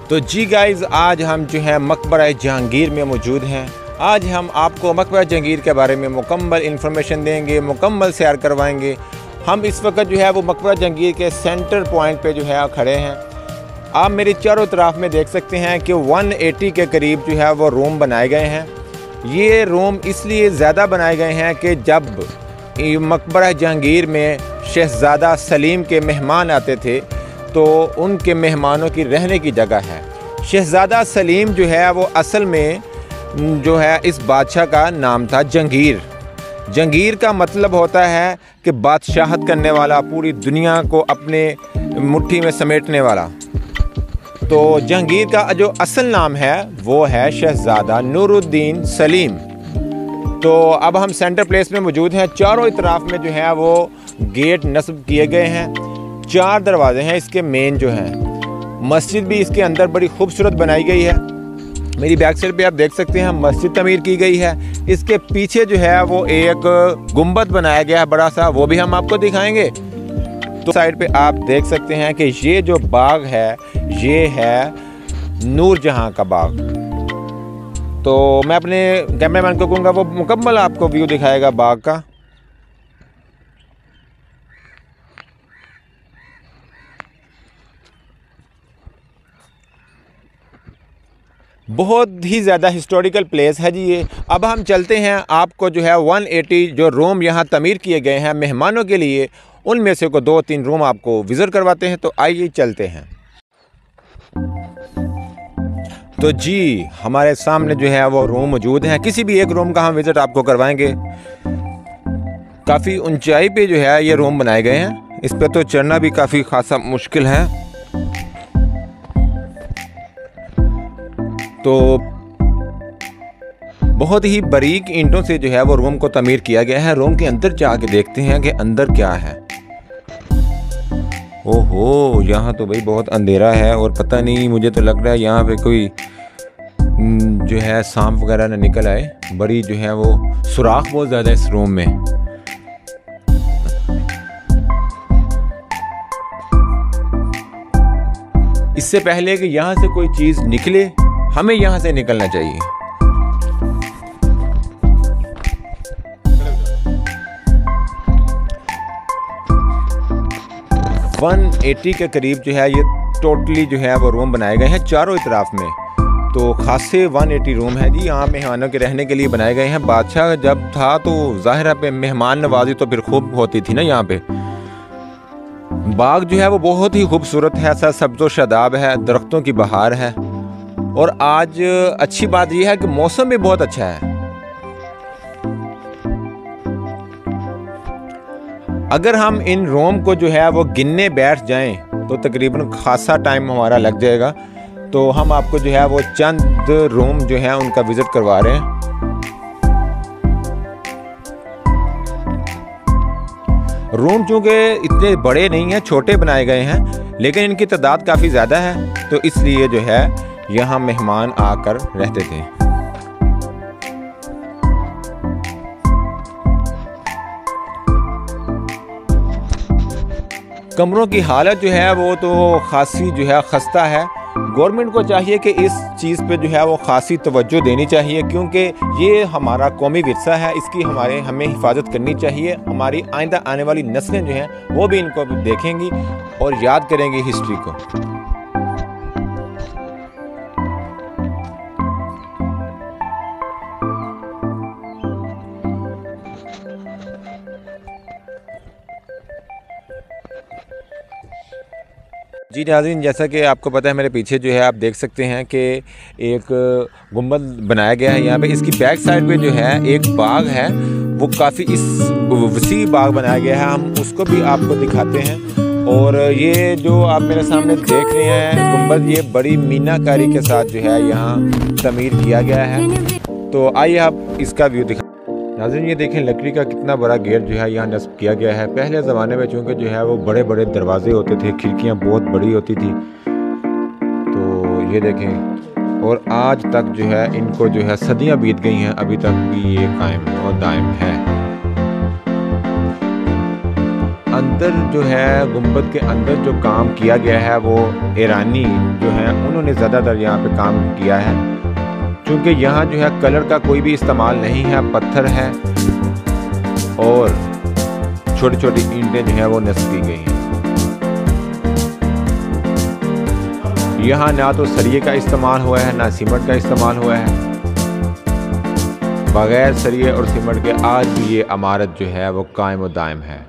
तो जी गाइज़, आज हम जो है मकबरा जहांगीर में मौजूद हैं। आज हम आपको मकबरा जहांगीर के बारे में मुकम्मल इन्फॉर्मेशन देंगे, मुकम्मल सैर करवाएंगे। हम इस वक्त जो है वो मकबरा जहांगीर के सेंटर पॉइंट पे जो है खड़े हैं। आप मेरी चारों तरफ में देख सकते हैं कि 180 के करीब जो है वो रूम बनाए गए हैं। ये रूम इसलिए ज़्यादा बनाए गए हैं कि जब मकबरा जहांगीर में शहज़ादा सलीम के मेहमान आते थे तो उनके मेहमानों की रहने की जगह है। शहज़ादा सलीम जो है वो असल में जो है इस बादशाह का नाम था जहांगीर। जहांगीर का मतलब होता है कि बादशाहत करने वाला, पूरी दुनिया को अपने मुट्ठी में समेटने वाला। तो जहांगीर का जो असल नाम है वो है शहज़ादा नूरुद्दीन सलीम। तो अब हम सेंटर प्लेस में मौजूद हैं। चारों तरफ में जो है वो गेट नस्ब किए गए हैं। 4 दरवाजे हैं इसके मेन जो हैं। मस्जिद भी इसके अंदर बड़ी खूबसूरत बनाई गई है। मेरी बैक साइड पे आप देख सकते हैं मस्जिद तमीर की गई है। इसके पीछे जो है वो एक गुंबद बनाया गया है बड़ा सा, वो भी हम आपको दिखाएंगे। तो साइड पे आप देख सकते हैं कि ये जो बाग है ये है नूरजहां का बाग। तो मैं अपने कैमरामैन को कहूँगा वो मुकम्मल आपको व्यू दिखाएगा बाग का। बहुत ही ज़्यादा हिस्टोरिकल प्लेस है जी ये। अब हम चलते हैं, आपको जो है 180 जो रूम यहाँ तमीर किए गए हैं मेहमानों के लिए, उनमें से को 2-3 रूम आपको विज़िट करवाते हैं। तो आइए चलते हैं। तो जी हमारे सामने जो है वो रूम मौजूद हैं। किसी भी एक रूम का हम विज़िट आपको करवाएंगे। काफ़ी ऊंचाई पे जो है ये रूम बनाए गए हैं। इस पे तो चढ़ना भी काफ़ी खासा मुश्किल है। तो बहुत ही बारीक ईंटों से जो है वो रूम को तमीर किया गया है। रूम के अंदर जाके देखते हैं कि अंदर क्या है। ओहो, यहाँ तो भाई बहुत अंधेरा है और पता नहीं, मुझे तो लग रहा है यहाँ पे कोई जो है सांप वगैरह ना निकल आए। बड़ी जो है वो सुराख बहुत ज़्यादा है इस रूम में। इससे पहले कि यहाँ से कोई चीज़ निकले, हमें यहाँ से निकलना चाहिए। वन 180 के करीब जो है ये टोटली जो है वो रूम बनाए गए हैं चारों तरफ में। तो खासे 180 रूम है जी। यहाँ मेहमानों के रहने के लिए बनाए गए हैं। बादशाह जब था तो ज़ाहिर है मेहमान नवाजी तो फिर खूब होती थी ना यहाँ पे। बाग जो है वो बहुत ही खूबसूरत है, ऐसा सब्ज़ो शादाब है, दरख्तों की बहार है। और आज अच्छी बात यह है कि मौसम भी बहुत अच्छा है। अगर हम इन रूम को जो है वो गिनने बैठ जाएं तो तकरीबन खासा टाइम हमारा लग जाएगा। तो हम आपको जो है वो चंद रूम जो है उनका विजिट करवा रहे हैं। रूम चूँकि इतने बड़े नहीं हैं, छोटे बनाए गए हैं, लेकिन इनकी तादाद काफ़ी ज़्यादा है। तो इसलिए जो है यहाँ मेहमान आकर रहते थे। कमरों की हालत जो है वो तो खासी जो है खस्ता है। गवर्नमेंट को चाहिए कि इस चीज़ पे जो है वो खासी तवज्जो देनी चाहिए, क्योंकि ये हमारा कौमी विरसा है। इसकी हमें हिफाजत करनी चाहिए। हमारी आइंदा आने वाली नस्लें जो हैं वो भी इनको देखेंगी और याद करेंगी हिस्ट्री को। जी नाज़रीन, जैसा कि आपको पता है मेरे पीछे जो है आप देख सकते हैं कि एक गुंबद बनाया गया है यहाँ पे। इसकी बैक साइड पे जो है एक बाग है, वो काफ़ी वसी बाग बनाया गया है। हम उसको भी आपको दिखाते हैं। और ये जो आप मेरे सामने देख रहे हैं गुंबद, ये बड़ी मीनाकारी के साथ जो है यहाँ तमीर किया गया है। तो आइए आप इसका व्यू दिखा। नाज़रीन, ये देखें लकड़ी का कितना बड़ा गेट जो है यहाँ नस्ब किया गया है। पहले ज़माने में चूँकि जो है वो बड़े बड़े दरवाजे होते थे, खिड़कियाँ बहुत बड़ी होती थी। तो ये देखें, और आज तक जो है इनको जो है सदियाँ बीत गई हैं, अभी तक भी ये कायम और दायम है। अंदर जो है गुंबद के अंदर जो काम किया गया है वो ईरानी जो है उन्होंने ज़्यादातर यहाँ पे काम किया है, क्योंकि यहाँ जो है कलर का कोई भी इस्तेमाल नहीं है, पत्थर है और छोटी छोटी ईंटें जो है वो नस्ब की गई हैं। यहाँ ना तो सरिये का इस्तेमाल हुआ है ना सीमेंट का इस्तेमाल हुआ है। बगैर सरिये और सीमेंट के आज भी ये इमारत जो है वो कायम व दायम है।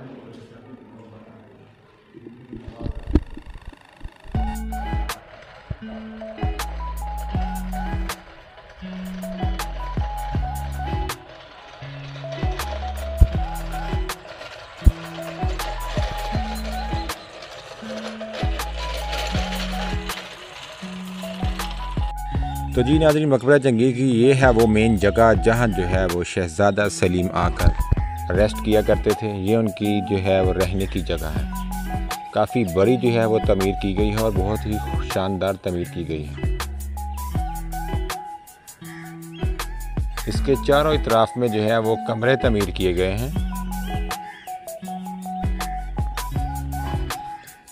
तो जी नाज़रीन, मकबरा जहांगीर की ये है वो मेन जगह जहाँ जो है वो शहज़ादा सलीम आकर रेस्ट किया करते थे। ये उनकी जो है वो रहने की जगह है। काफ़ी बड़ी जो है वो तमीर की गई है और बहुत ही शानदार तमीर की गई है। इसके चारों इतराफ में जो है वो कमरे तमीर किए गए हैं।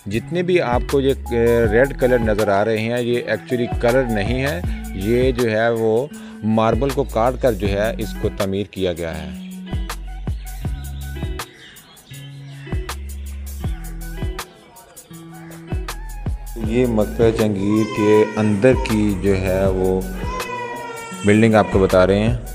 जितने भी आपको ये रेड कलर नज़र आ रहे हैं ये एक्चुअली कलर नहीं है, ये जो है वो मार्बल को काट कर जो है इसको तमीर किया गया है। ये मकबरा जहांगीर के अंदर की जो है वो बिल्डिंग आपको बता रहे हैं।